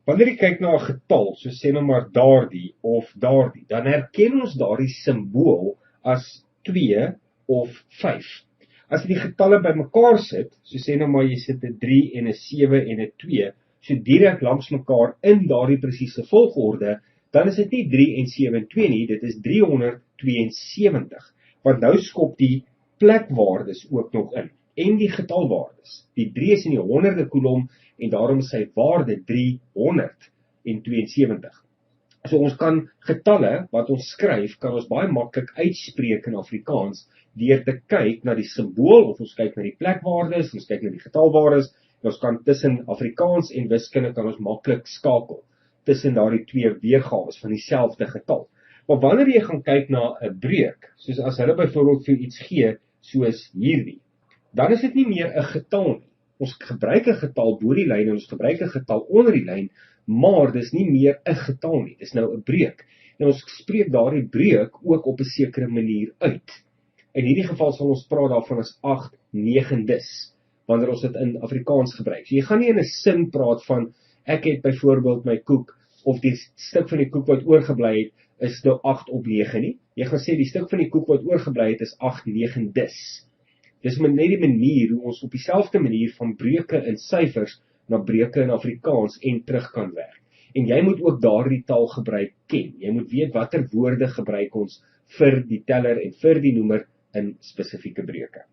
Wanneer jy kyk na 'n getal, so sê nou maar daardie of daardie, dan herken ons daardie simbool as 2 of 5. As jy die getalle bymekaar sit, so sê nou maar jy sit 'n 3 en 'n 7 en 'n 2, so direk langs mekaar in daardie presiese volgorde, dan is dit nie 3 en 7 en 2 nie, dit is 372. Want nou skop die plekwaardes ook nog in en die getalwaardes. Die 3 is in die honderde kolom en daarom is sy waarde 372. So ons kan getalle wat ons skryf, kan ons baie maklik uitspreek in Afrikaans deur te kyk na die simbool, of ons kyk na die plekwaardes, ons kyk na die getalwaardes, en ons kan tussen Afrikaans en wiskunde kan ons maklik skakel tussen daardie twee weergawe van dieselfde getal. Maar wanneer jy gaan kyk na 'n breuk, soos as hulle byvoorbeeld vir iets gee, soos hierdie, dan is dit nie meer 'n getal nie. Ons gebruik 'n getal bo die lyn en ons gebruik 'n getal onder die lyn, maar dis nie meer 'n getal nie. Dis nou 'n breuk. En ons spreek daardie breuk ook op 'n sekere manier uit. In hierdie geval sal ons praat daarvan as 8 negendes, wanneer ons dit in Afrikaans gebruik. So jy gaan nie in 'n sin praat van ek het byvoorbeeld my koek of die stuk van die koek wat oorgebly het is nou 8 op 9 nie. Jy gaan sê die stuk van die koek wat oorgebly het is 8 negendes. Dis net die manier hoe ons op dieselfde manier van breuke in syfers na breuke in Afrikaans en terug kan werk. En jy moet ook daardie taalgebruik ken. Jy moet weet watter woorde gebruik ons vir die teller en vir die noemer in spesifieke breuke.